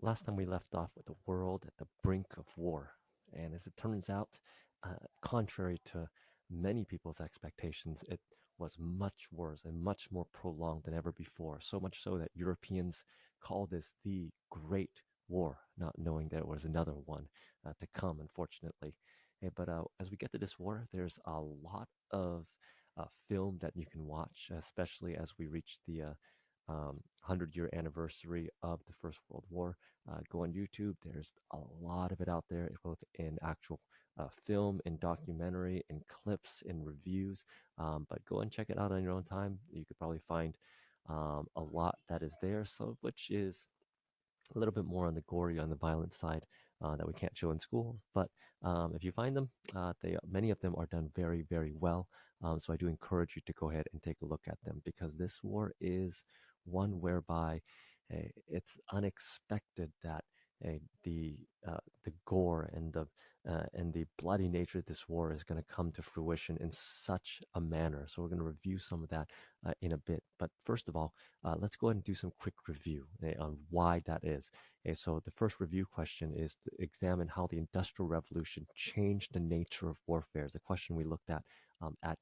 Last time we left off with the world at the brink of war. And as it turns out, contrary to many people's expectations, it was much worse and much more prolonged than ever before. So much so that Europeans call this the Great War, not knowing there was another one to come, unfortunately. But as we get to this war, there's a lot of film that you can watch, especially as we reach the 100-year anniversary of the First World War. Go on YouTube. There's a lot of it out there, both in actual film, in documentary, in clips, in reviews. But go and check it out on your own time. You could probably find a lot that is there, some of which is a little bit more on the gory, on the violent side that we can't show in school. But if you find them, many of them are done very, very well. So I do encourage you to go ahead and take a look at them because this war is one whereby it's unexpected that uh, the the gore and the bloody nature of this war is going to come to fruition in such a manner. So we're going to review some of that in a bit. But first of all, let's go ahead and do some quick review on why that is. So the first review question is to examine how the Industrial Revolution changed the nature of warfare. It's a question we looked at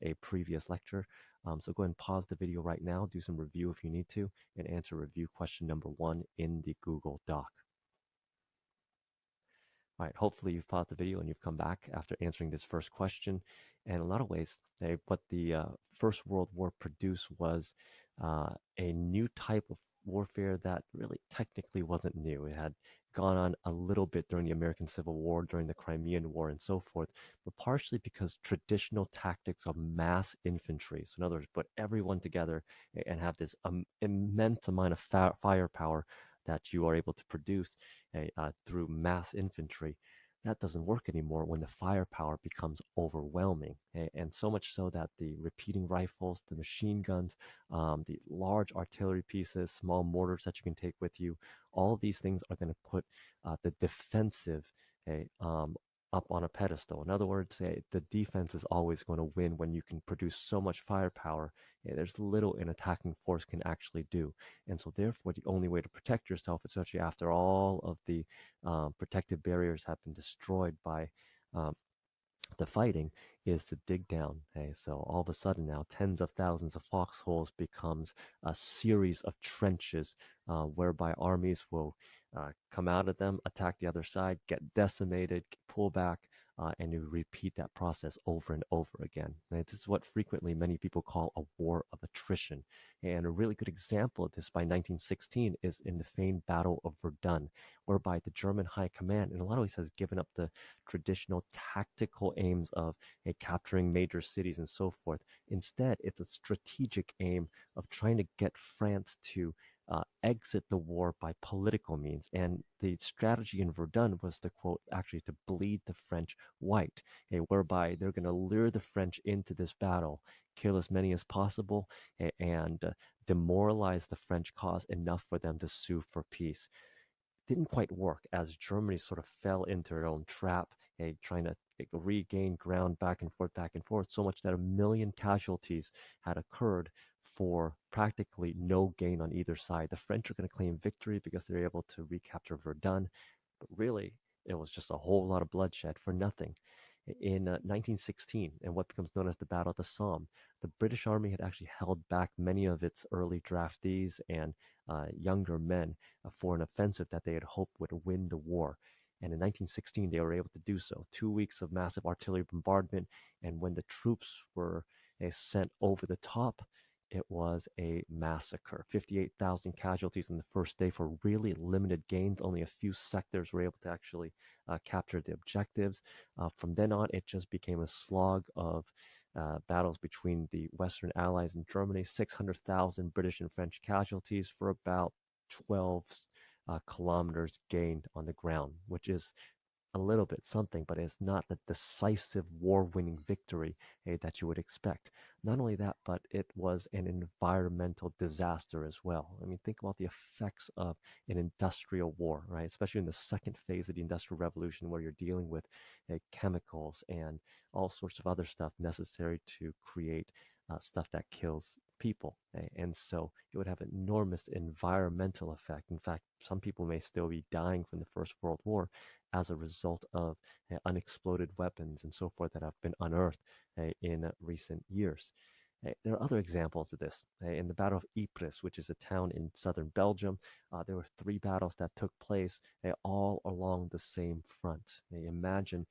a previous lecture. So go ahead and pause the video right now, do some review if you need to, and answer review question number 1 in the Google Doc. All right, hopefully you've paused the video and you've come back after answering this first question. And in a lot of ways, what the First World War produced was a new type of warfare that really technically wasn't new. It had gone on a little bit during the American Civil War, during the Crimean War, and so forth, but partially because traditional tactics of mass infantry, so in other words, put everyone together and have this immense amount of firepower that you are able to produce through mass infantry, that doesn't work anymore when the firepower becomes overwhelming. And so much so that the repeating rifles, the machine guns, the large artillery pieces, small mortars that you can take with you, all of these things are going to put the defensive up on a pedestal. In other words, the defense is always going to win when you can produce so much firepower. There's little an attacking force can actually do. And so, therefore, the only way to protect yourself, especially after all of the protective barriers have been destroyed by um, the fighting, is to dig down. Okay, so all of a sudden now, tens of thousands of foxholes becomes a series of trenches whereby armies will come out of them, attack the other side, get decimated, pull back, and you repeat that process over and over again. And this is what frequently many people call a war of attrition. And a really good example of this by 1916 is in the famed Battle of Verdun, whereby the German High Command, in a lot of ways, has given up the traditional tactical aims of capturing major cities and so forth. Instead, it's a strategic aim of trying to get France to exit the war by political means. And the strategy in Verdun was to quote, actually to bleed the French white, whereby they're going to lure the French into this battle, kill as many as possible, and demoralize the French cause enough for them to sue for peace. Didn't quite work as Germany sort of fell into their own trap, trying to regain ground back and forth, so much that 1 million casualties had occurred for practically no gain on either side. The French are going to claim victory because they're able to recapture Verdun, but really it was just a whole lot of bloodshed for nothing. In 1916, and what becomes known as the Battle of the Somme, the British Army had actually held back many of its early draftees and younger men for an offensive that they had hoped would win the war. And in 1916, they were able to do so. 2 weeks of massive artillery bombardment. And when the troops were sent over the top, it was a massacre. 58,000 casualties in the first day for really limited gains. Only a few sectors were able to actually capture the objectives. From then on, it just became a slog of battles between the Western Allies and Germany. 600,000 British and French casualties for about 12 kilometers gained on the ground, which is a little bit something, but it's not the decisive war-winning victory that you would expect. Not only that, but it was an environmental disaster as well. I mean, think about the effects of an industrial war, right? Especially in the second phase of the Industrial Revolution, where you're dealing with chemicals and all sorts of other stuff necessary to create stuff that kills people. And so it would have enormous environmental effect. In fact, some people may still be dying from the First World War as a result of unexploded weapons and so forth that have been unearthed in recent years. There are other examples of this. In the Battle of Ypres, which is a town in southern Belgium, there were 3 battles that took place all along the same front. Imagine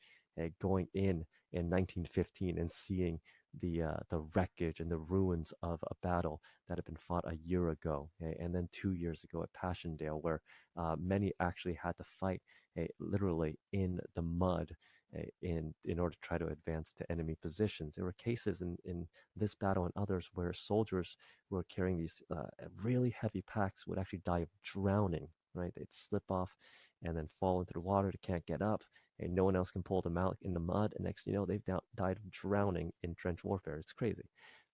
going in 1915 and seeing the wreckage and the ruins of a battle that had been fought a year ago, and then 2 years ago at Passchendaele, where many actually had to fight literally in the mud in order to try to advance to enemy positions. There were cases in this battle and others where soldiers who were carrying these really heavy packs would actually die of drowning. Right, they'd slip off and then fall into the water. They can't get up, and no one else can pull them out in the mud. And next, they've died of drowning in trench warfare. It's crazy.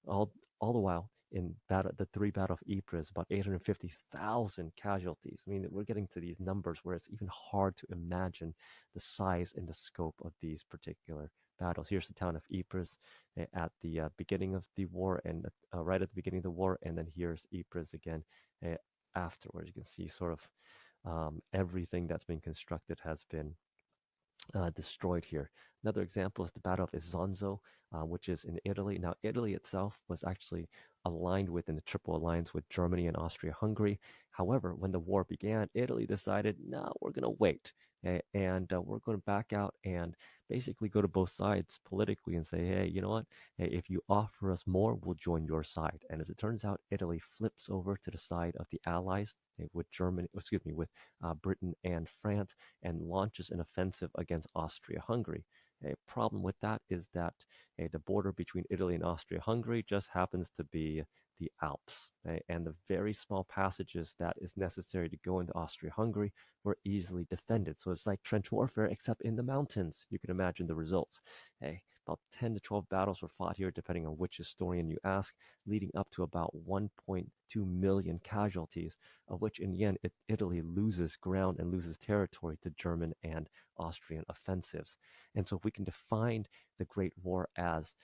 All the while, in the 3 Battle of Ypres, about 850,000 casualties. I mean, we're getting to these numbers where it's even hard to imagine the size and the scope of these particular battles. Here's the town of Ypres at the beginning of the war, and right at the beginning of the war, and then here's Ypres again afterwards. You can see sort of everything that's been constructed has been destroyed here. Another example is the Battle of Isonzo, which is in Italy. Now, Italy itself was actually aligned with in the Triple Alliance with Germany and Austria-Hungary. However, when the war began, Italy decided, no, we're going to wait. And we're going to back out and basically go to both sides politically and say, hey, you know what? Hey, if you offer us more, we'll join your side. And as it turns out, Italy flips over to the side of the Allies with Britain and France, and launches an offensive against Austria-Hungary. A problem with that is that the border between Italy and Austria-Hungary just happens to be the Alps, and the very small passages that is necessary to go into Austria-Hungary were easily defended. So it's like trench warfare, except in the mountains. You can imagine the results. About 10 to 12 battles were fought here, depending on which historian you ask, leading up to about 1.2 million casualties, of which in the end Italy loses ground and loses territory to German and Austrian offensives. And so if we can define the Great War as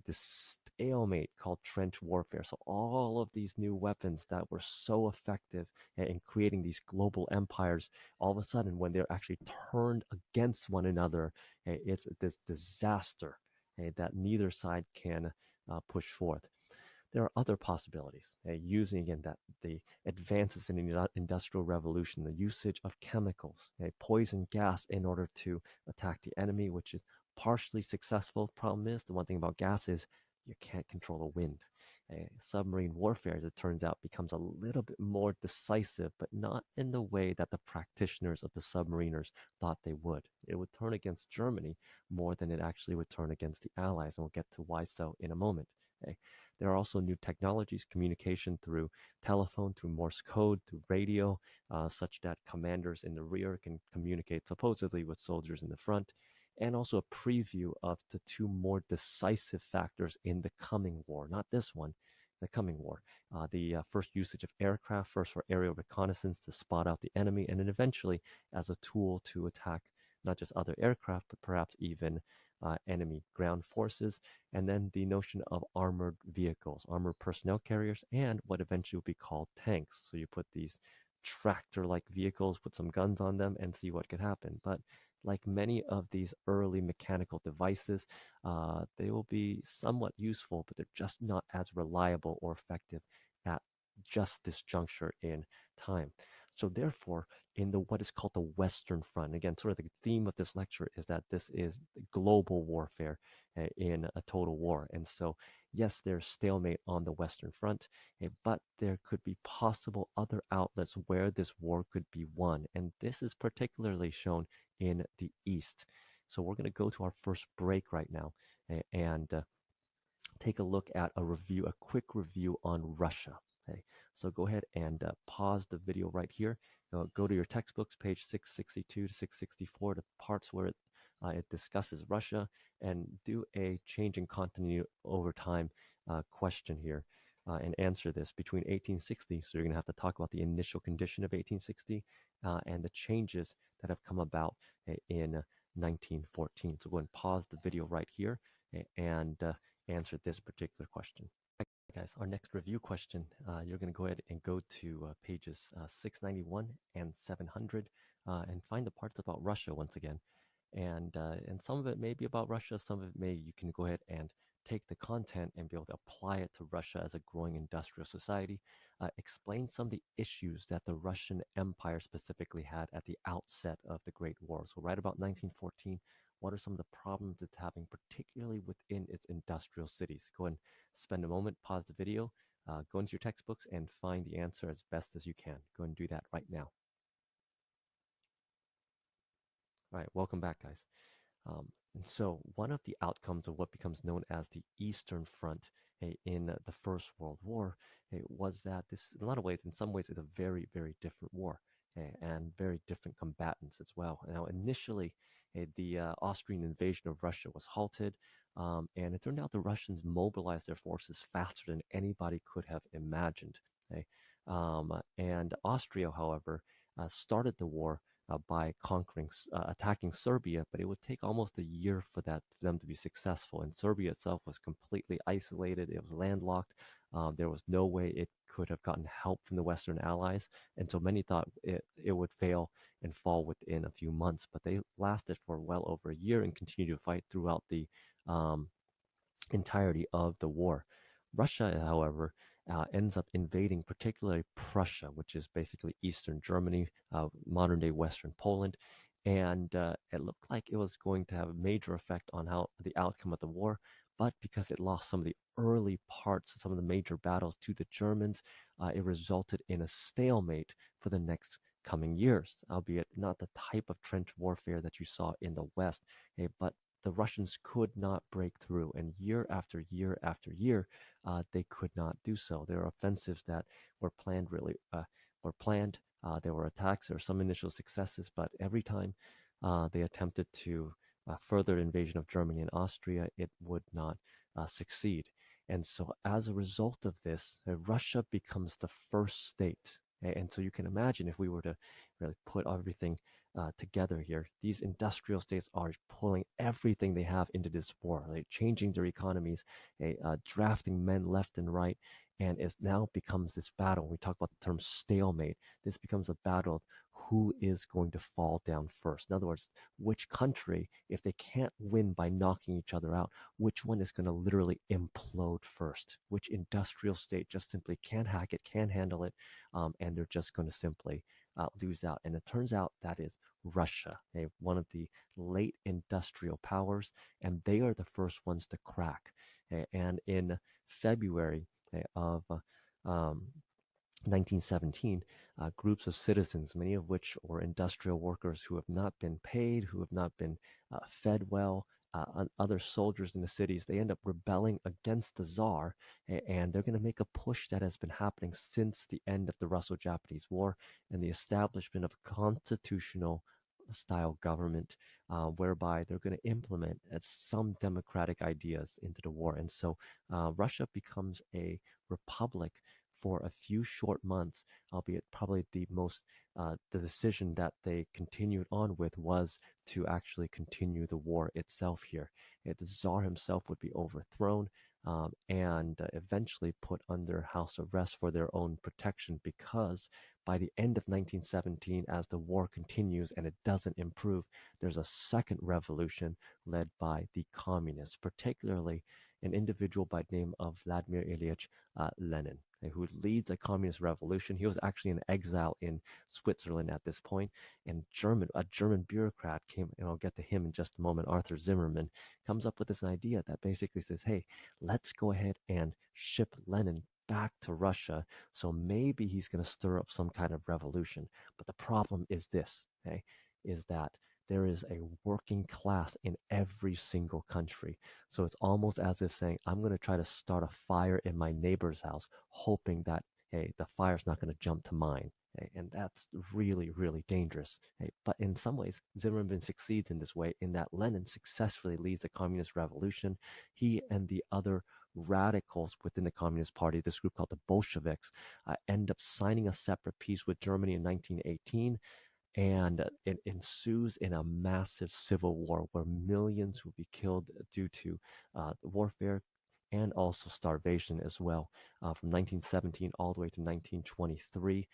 this stalemate called trench warfare, so all of these new weapons that were so effective in creating these global empires, all of a sudden when they're actually turned against one another, it's this disaster that neither side can push forth. There are other possibilities using again that the advances in the industrial revolution, the usage of chemicals, poison gas in order to attack the enemy, which is partially successful. Problem is, the one thing about gas is you can't control the wind. Submarine warfare, as it turns out, becomes a little bit more decisive, but not in the way that the practitioners of the submariners thought they would. It would turn against Germany more than it actually would turn against the Allies, and we'll get to why so in a moment. There are also new technologies, communication through telephone, through Morse code, through radio, such that commanders in the rear can communicate supposedly with soldiers in the front, and also a preview of the 2 more decisive factors in the coming war, not this one, the coming war. The first usage of aircraft, first for aerial reconnaissance to spot out the enemy, and then eventually as a tool to attack not just other aircraft, but perhaps even enemy ground forces, and then the notion of armored vehicles, armored personnel carriers, and what eventually will be called tanks. So you put these tractor-like vehicles, put some guns on them, and see what could happen. But like many of these early mechanical devices, they will be somewhat useful, but they're just not as reliable or effective at just this juncture in time. So therefore, in the what is called the Western Front, again, sort of the theme of this lecture is that this is global warfare in a total war. And so, yes, there's stalemate on the Western Front, but there could be possible other outlets where this war could be won. And this is particularly shown in the East. So we're going to go to our first break right now and take a look at a quick review on Russia. Okay, so go ahead and pause the video right here. Go to your textbooks, page 662 to 664, the parts where it discusses Russia, and do a change in continuity over time question here and answer this between 1860. So you're going to have to talk about the initial condition of 1860 and the changes that have come about in 1914. So go ahead and pause the video right here and answer this particular question. Guys, our next review question, you're going to go ahead and go to pages 691 and 700 and find the parts about Russia once again. And some of it may be about Russia, some of it may, you can go ahead and take the content and be able to apply it to Russia as a growing industrial society. Explain some of the issues that the Russian Empire specifically had at the outset of the Great War. So, right about 1914, what are some of the problems it's having, particularly within its industrial cities? Go and spend a moment, pause the video, go into your textbooks, and find the answer as best as you can. Go and do that right now. All right, welcome back, guys. And so, one of the outcomes of what becomes known as the Eastern Front in the First World War was that this, in a lot of ways, in some ways, is a very, very different war and very different combatants as well. Now, initially, the Austrian invasion of Russia was halted, and it turned out the Russians mobilized their forces faster than anybody could have imagined. Okay? And Austria, however, started the war by attacking Serbia, but it would take almost a year for them to be successful. And Serbia itself was completely isolated; it was landlocked. There was no way it could have gotten help from the Western Allies, and so many thought it would fail and fall within a few months. But they lasted for well over a year and continued to fight throughout the um, entirety of the war. Russia, however, ends up invading particularly Prussia, which is basically Eastern Germany, modern day Western Poland. And it looked like it was going to have a major effect on how the outcome of the war. But because it lost some of the early parts, some of the major battles to the Germans, it resulted in a stalemate for the next coming years, albeit not the type of trench warfare that you saw in the West, but the Russians could not break through, and year after year after year, they could not do so. There are offensives that were planned were planned. There were attacks. There were some initial successes, but every time they attempted to further invasion of Germany and Austria, it would not succeed. And so, as a result of this, Russia becomes the first state. And so, you can imagine if we were to really put everything together here. These industrial states are pulling everything they have into this war, like changing their economies, drafting men left and right, and it now becomes this battle. We talk about the term stalemate. This becomes a battle of who is going to fall down first. In other words, which country, if they can't win by knocking each other out, which one is going to literally implode first? Which industrial state just simply can't hack it, can't handle it, and they're just going to simply lose out. And it turns out that is Russia, one of the late industrial powers, and they are the first ones to crack. And in February of 1917, groups of citizens, many of which were industrial workers who have not been paid, who have not been fed well, other soldiers in the cities, they end up rebelling against the Tsar, and they're going to make a push that has been happening since the end of the Russo-Japanese War and the establishment of a constitutional style government whereby they're going to implement some democratic ideas into the war. And so Russia becomes a republic for a few short months, albeit probably the decision that they continued on with was to actually continue the war itself here. The Tsar himself would be overthrown and eventually put under house arrest for their own protection, because by the end of 1917, as the war continues and it doesn't improve, there's a second revolution led by the communists, particularly an individual by the name of Vladimir Ilyich Lenin, who leads a communist revolution. He was actually in exile in Switzerland at this point, and a German bureaucrat came, and I'll get to him in just a moment, Arthur Zimmermann, comes up with this idea that basically says, hey, let's go ahead and ship Lenin back to Russia, so maybe he's going to stir up some kind of revolution. But the problem is this, okay, is that there is a working class in every single country. So it's almost as if saying, I'm going to try to start a fire in my neighbor's house, hoping that, hey, the fire's not going to jump to mine. Okay? And that's really, really dangerous. Okay? But in some ways, Zimmermann succeeds in this way, in that Lenin successfully leads the communist revolution. He and the other radicals within the Communist Party, this group called the Bolsheviks, end up signing a separate peace with Germany in 1918. And it ensues in a massive civil war where millions will be killed due to warfare, and also starvation as well. From 1917 all the way to 1923.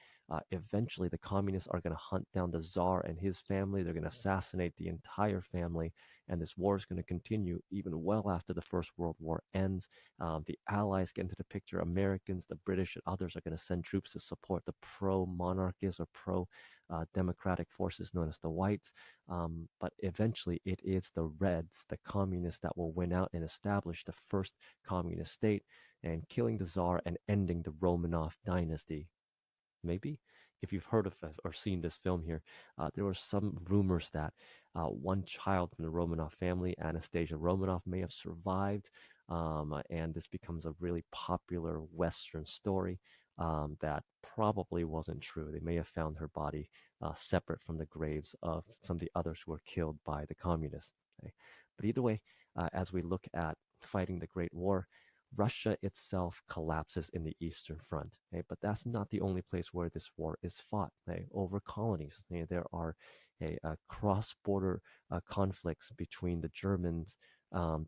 Eventually, the communists are going to hunt down the Tsar and his family. They're going to assassinate the entire family, and this war is going to continue even well after the First World War ends. The Allies get into the picture. Americans, the British, and others are going to send troops to support the pro-monarchist or pro-democratic forces known as the Whites. But eventually, it is the Reds, the communists, that will win out and establish the first communist state and killing the Tsar and ending the Romanov dynasty. Maybe if you've heard of or seen this film here, there were some rumors that one child from the Romanov family, Anastasia Romanov, may have survived, and this becomes a really popular Western story that probably wasn't true. They may have found her body separate from the graves of some of the others who were killed by the communists. Okay? But either way, as we look at fighting the Great War, Russia itself collapses in the Eastern Front, okay? But that's not the only place where this war is fought, okay? Over colonies. Okay? There are cross-border conflicts between the Germans,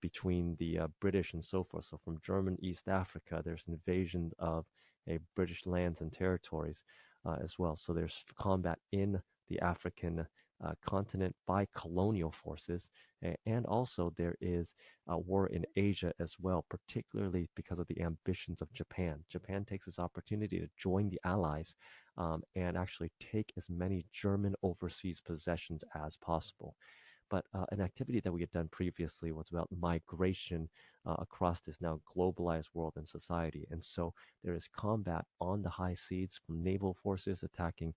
between the British, and so forth. So from German East Africa, there's invasion of British lands and territories as well. So there's combat in the African continent by colonial forces, and also there is a war in Asia as well, particularly because of the ambitions of Japan. Japan takes this opportunity to join the Allies and actually take as many German overseas possessions as possible. But an activity that we had done previously was about migration across this now globalized world and society. And so there is combat on the high seas from naval forces attacking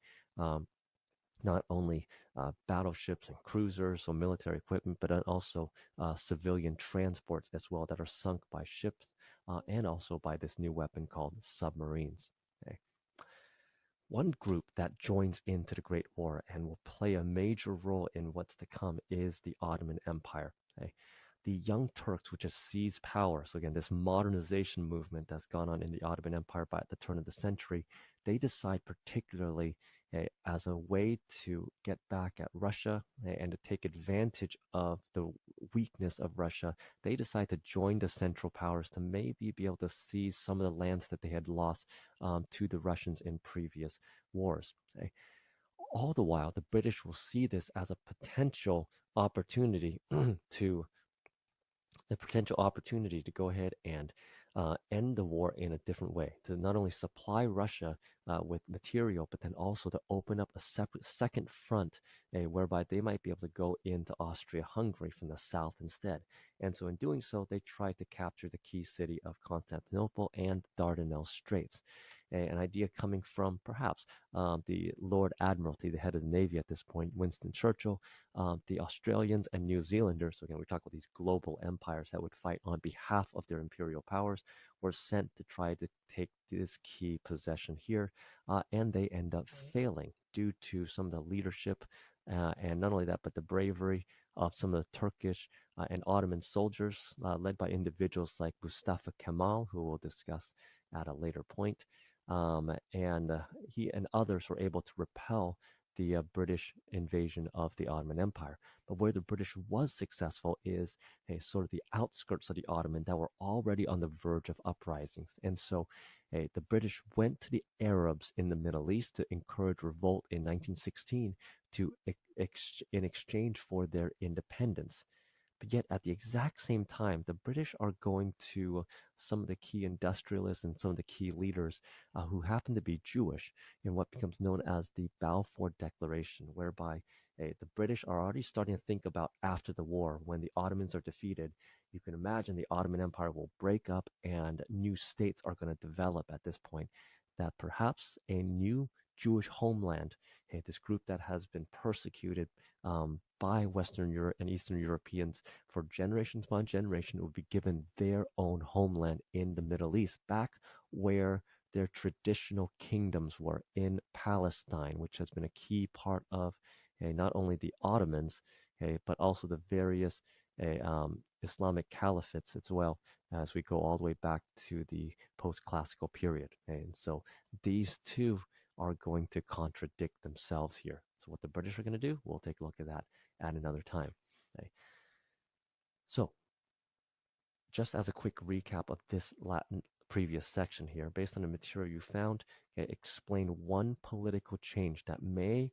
not only battleships and cruisers, so military equipment, but also civilian transports as well that are sunk by ships and also by this new weapon called submarines. Okay. One group that joins into the Great War and will play a major role in what's to come is the Ottoman Empire. Okay. The Young Turks, which has seized power, so again, this modernization movement that's gone on in the Ottoman Empire by the turn of the century, they decide particularly as a way to get back at Russia and to take advantage of the weakness of Russia, they decide to join the Central Powers to maybe be able to seize some of the lands that they had lost to the Russians in previous wars. Okay? All the while, the British will see this as a potential opportunity to go ahead and end the war in a different way, to not only supply Russia with material, but then also to open up a separate second front whereby they might be able to go into Austria-Hungary from the south instead. And so in doing so, they tried to capture the key city of Constantinople and Dardanelles Straits. An idea coming from perhaps the Lord Admiralty, the head of the Navy at this point, Winston Churchill, the Australians and New Zealanders, so again, we talk about these global empires that would fight on behalf of their imperial powers, were sent to try to take this key possession here, and they end up failing due to some of the leadership, and not only that, but the bravery of some of the Turkish and Ottoman soldiers, led by individuals like Mustafa Kemal, who we'll discuss at a later point. And he and others were able to repel the British invasion of the Ottoman Empire. But where the British was successful is sort of the outskirts of the Ottoman that were already on the verge of uprisings. And so the British went to the Arabs in the Middle East to encourage revolt in 1916 in exchange for their independence. But yet, at the exact same time, the British are going to some of the key industrialists and some of the key leaders who happen to be Jewish in what becomes known as the Balfour Declaration, whereby the British are already starting to think about after the war, when the Ottomans are defeated. You can imagine the Ottoman Empire will break up and new states are going to develop at this point, that perhaps a new Jewish homeland, this group that has been persecuted by Western Europe and Eastern Europeans for generations upon generation, would be given their own homeland in the Middle East, back where their traditional kingdoms were in Palestine, which has been a key part of not only the Ottomans, but also the various Islamic caliphates as well, as we go all the way back to the post-classical period. And so these two are going to contradict themselves here. So what the British are going to do, we'll take a look at that at another time. Okay. So just as a quick recap of this Latin previous section here, based on the material you found, explain one political change that may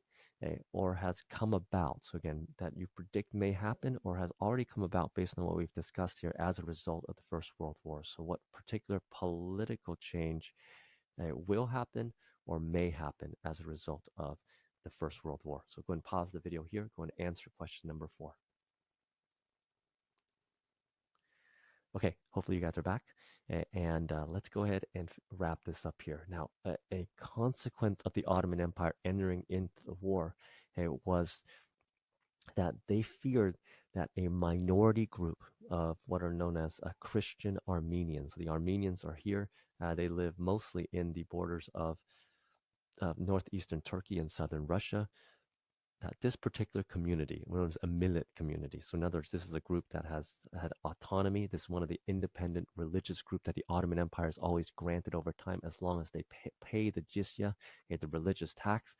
or has come about. So again, that you predict may happen or has already come about based on what we've discussed here as a result of the First World War. So what particular political change will happen or may happen as a result of the First World War. So go and pause the video here, go and answer question number 4. Okay, hopefully you guys are back. And let's go ahead and wrap this up here. Now, a consequence of the Ottoman Empire entering into the war was that they feared that a minority group of what are known as Christian Armenians. The Armenians are here. They live mostly in the borders of northeastern Turkey and southern Russia. That this particular community was a millet community. So in other words, this is a group that has had autonomy. This is one of the independent religious group that the Ottoman Empire has always granted over time. As long as they pay the jizya, the religious tax,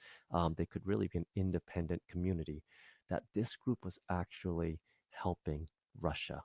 they could really be an independent community. That this group was actually helping Russia.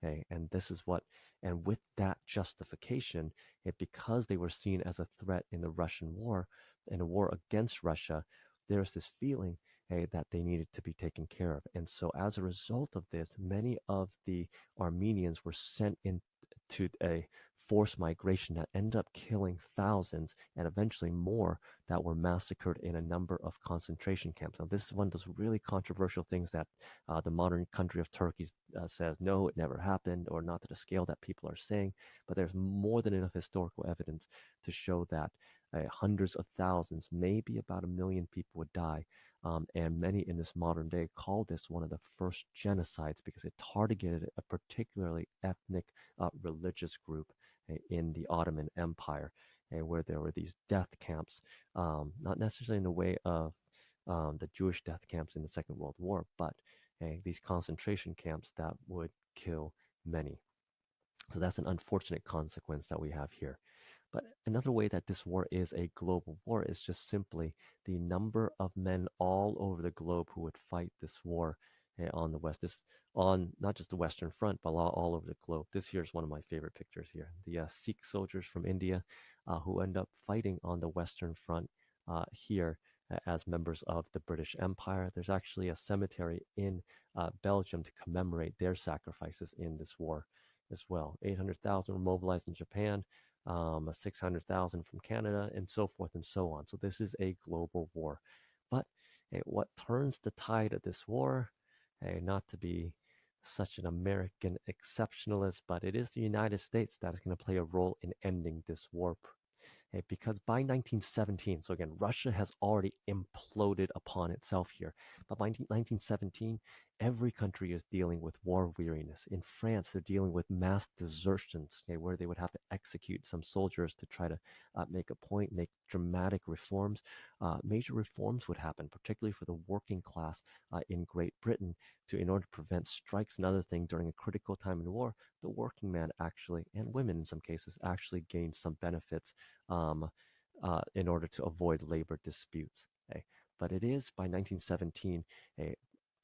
Okay, and this is what, and with that justification, because they were seen as a threat in the Russian war, in a war against Russia, there's this feeling that they needed to be taken care of. And so as a result of this, many of the Armenians were sent into a forced migration that ended up killing thousands and eventually more that were massacred in a number of concentration camps. Now, this is one of those really controversial things that the modern country of Turkey says, no, it never happened, or not to the scale that people are saying. But there's more than enough historical evidence to show that hundreds of thousands, maybe about 1 million people would die. And many in this modern day call this one of the first genocides because it targeted a particularly ethnic religious group in the Ottoman Empire, where there were these death camps, not necessarily in the way of the Jewish death camps in the Second World War, but these concentration camps that would kill many. So that's an unfortunate consequence that we have here. But another way that this war is a global war is just simply the number of men all over the globe who would fight this war on the West. This on not just the Western Front, but all over the globe. This here is one of my favorite pictures here. The Sikh soldiers from India who end up fighting on the Western Front here as members of the British Empire. There's actually a cemetery in Belgium to commemorate their sacrifices in this war as well. 800,000 were mobilized in Japan. 600,000 from Canada, and so forth and so on. So this is a global war. But what turns the tide of this war, not to be such an American exceptionalist, but it is the United States that is going to play a role in ending this war. Because by 1917, so again, Russia has already imploded upon itself here. But by 1917, every country is dealing with war weariness. In France, they're dealing with mass desertions, where they would have to execute some soldiers to try to make a point, make dramatic reforms. Major reforms would happen, particularly for the working class in Great Britain, in order to prevent strikes and other things during a critical time in the war. The working man actually, and women in some cases, actually gained some benefits in order to avoid labor disputes. But it is by 1917,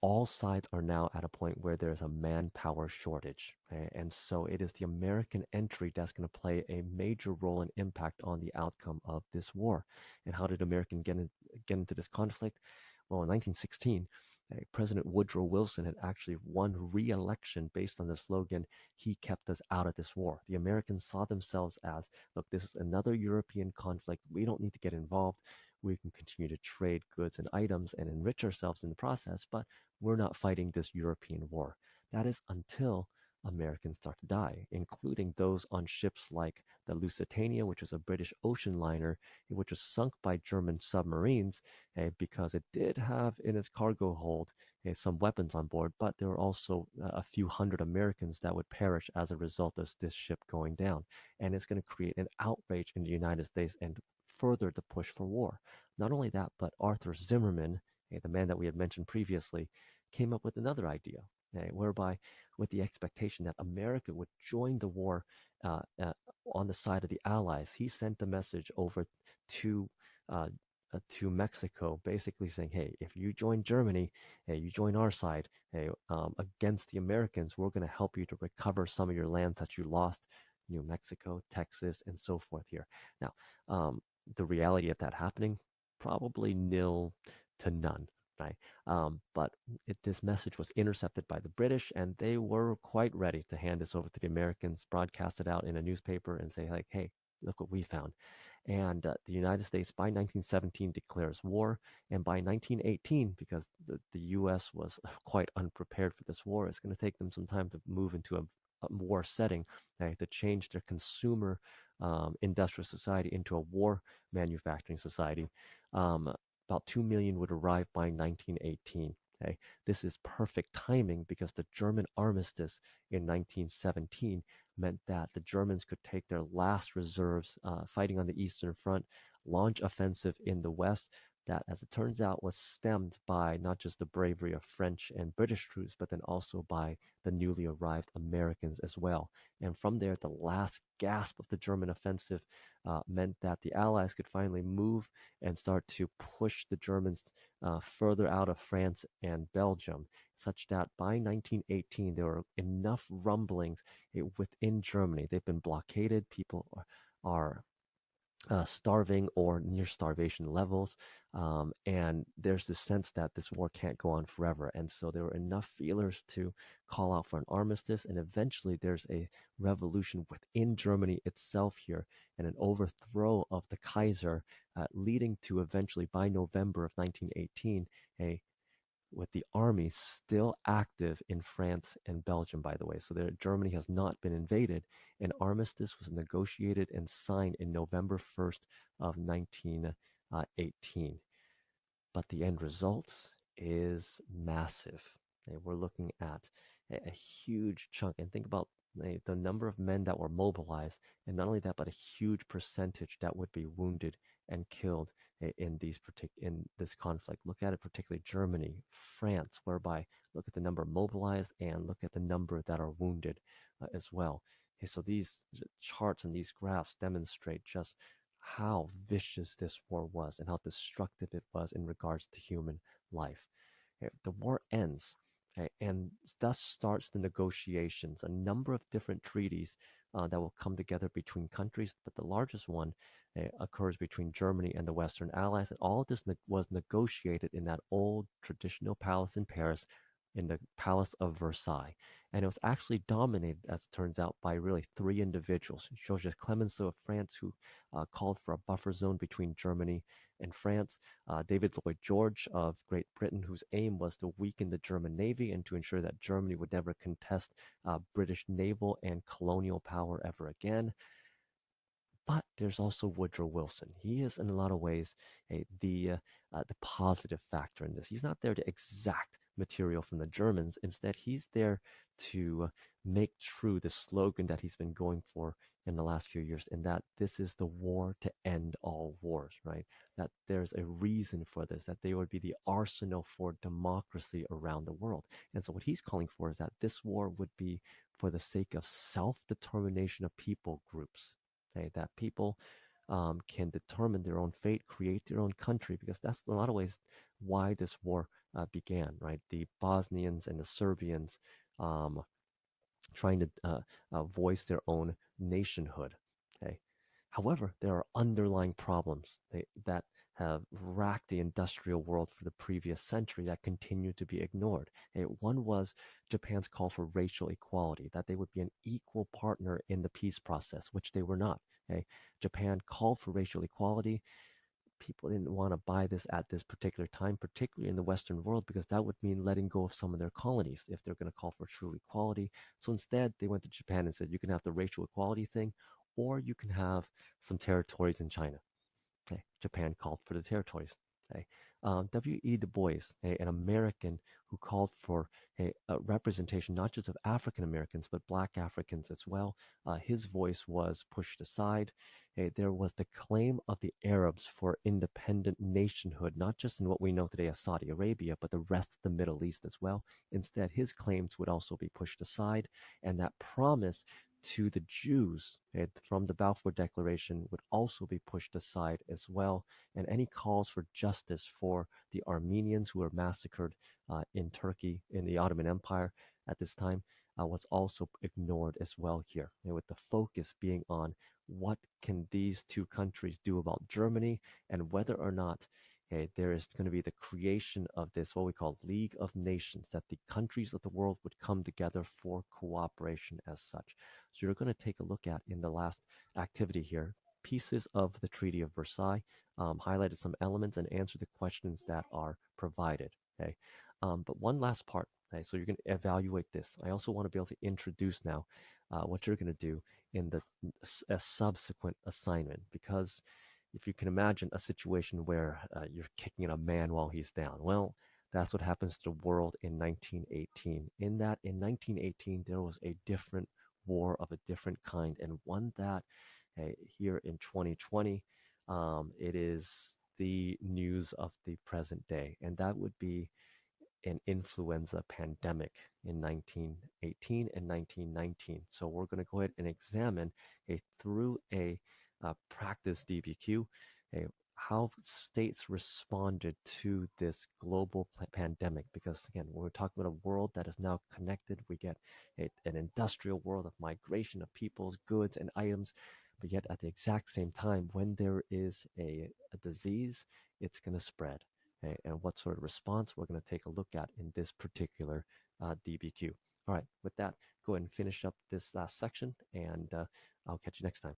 all sides are now at a point where there's a manpower shortage. And so it is the American entry that's going to play a major role and impact on the outcome of this war. And how did Americans get into this conflict? Well, in 1916, President Woodrow Wilson had actually won re-election based on the slogan, "He kept us out of this war." The Americans saw themselves as, look, this is another European conflict. We don't need to get involved. We can continue to trade goods and items and enrich ourselves in the process, but we're not fighting this European war. That is until Americans start to die, including those on ships like the Lusitania, which was a British ocean liner, which was sunk by German submarines because it did have in its cargo hold some weapons on board, but there were also a few hundred Americans that would perish as a result of this ship going down. And it's going to create an outrage in the United States and further the push for war. Not only that, but Arthur Zimmerman, the man that we had mentioned previously, came up with another idea, whereby with the expectation that America would join the war on the side of the Allies. He sent the message over to to Mexico, basically saying, "Hey, if you join Germany, hey, you join our side, hey, against the Americans, we're going to help you to recover some of your land that you lost, New Mexico, Texas, and so forth." Here, now, the reality of that happening, probably nil to none, right? But this message was intercepted by the British, and they were quite ready to hand this over to the Americans, broadcast it out in a newspaper, and say, like, "Hey, look what we found." And the United States by 1917 declares war, and by 1918, because the U.S. was quite unprepared for this war, it's going to take them some time to move into a war setting, right, to change their consumer industrial society into a war manufacturing society. About 2 million would arrive by 1918. Okay, this is perfect timing because the German armistice in 1917 meant that the Germans could take their last reserves fighting on the Eastern Front, launch offensive in the West. That, as it turns out, was stemmed by not just the bravery of French and British troops, but then also by the newly arrived Americans as well. And from there, the last gasp of the German offensive meant that the Allies could finally move and start to push the Germans further out of France and Belgium, such that by 1918, there were enough rumblings within Germany. They've been blockaded. People are starving or near starvation levels. And there's this sense that this war can't go on forever. And so there were enough feelers to call out for an armistice. And eventually there's a revolution within Germany itself here and an overthrow of the Kaiser, leading to eventually, by November of 1918, with the army still active in France and Belgium, by the way. So Germany has not been invaded. An armistice was negotiated and signed in November 1st of 1918. But the end result is massive. We're looking at a huge chunk. And think about the number of men that were mobilized, and not only that, but a huge percentage that would be wounded and killed in this conflict. Look at it, particularly Germany, France, whereby look at the number mobilized and look at the number that are wounded as well. Okay, so these charts and these graphs demonstrate just how vicious this war was and how destructive it was in regards to human life. Okay, the war ends. Okay, and thus starts the negotiations, a number of different treaties that will come together between countries, but the largest one occurs between Germany and the Western Allies. And all of this was negotiated in that old traditional palace in Paris, in the Palace of Versailles. And it was actually dominated, as it turns out, by really three individuals. Georges Clemenceau of France, who called for a buffer zone between Germany and France. David Lloyd George of Great Britain, whose aim was to weaken the German Navy and to ensure that Germany would never contest British naval and colonial power ever again. But there's also Woodrow Wilson. He is, in a lot of ways, the positive factor in this. He's not there to exact material from the Germans. Instead, he's there to make true the slogan that he's been going for in the last few years, and that this is the war to end all wars, right? That there's a reason for this, that they would be the arsenal for democracy around the world. And so what he's calling for is that this war would be for the sake of self-determination of people groups, okay? That people can determine their own fate, create their own country, because that's in a lot of ways why this war began, right? The Bosnians and the Serbians trying to voice their own nationhood. Okay. However, there are underlying problems that have racked the industrial world for the previous century that continue to be ignored. One was Japan's call for racial equality, that they would be an equal partner in the peace process, which they were not. Japan called for racial equality. People didn't want to buy this at this particular time, particularly in the Western world, because that would mean letting go of some of their colonies if they're going to call for true equality. So instead, they went to Japan and said, you can have the racial equality thing, or you can have some territories in China. Okay. Japan called for the territories. Okay. W.E. Du Bois, an American who called for a representation not just of African Americans, but Black Africans as well. His voice was pushed aside. There was the claim of the Arabs for independent nationhood, not just in what we know today as Saudi Arabia, but the rest of the Middle East as well. Instead, his claims would also be pushed aside, and that promise to the Jews from the Balfour Declaration would also be pushed aside as well, and any calls for justice for the Armenians who were massacred in Turkey in the Ottoman Empire at this time was also ignored as well here, and with the focus being on what can these two countries do about Germany and whether or not there is going to be the creation of this, what we call League of Nations, that the countries of the world would come together for cooperation as such. So you're going to take a look at in the last activity here, pieces of the Treaty of Versailles, highlighted some elements and answered the questions that are provided. Okay, but one last part. Okay, so you're going to evaluate this. I also want to be able to introduce now what you're going to do in a subsequent assignment, because if you can imagine a situation where you're kicking a man while he's down, well, that's what happens to the world in 1918. In that, in 1918, there was a different war of a different kind, and one that here in 2020, it is the news of the present day, and that would be an influenza pandemic in 1918 and 1919. So we're going to go ahead and examine through a practice DBQ, how states responded to this global pandemic. Because again, when we're talking about a world that is now connected, we get an industrial world of migration of people's goods and items, but yet at the exact same time, when there is a disease, it's going to spread. Okay, and what sort of response we're going to take a look at in this particular DBQ. All right, with that, go ahead and finish up this last section, and I'll catch you next time.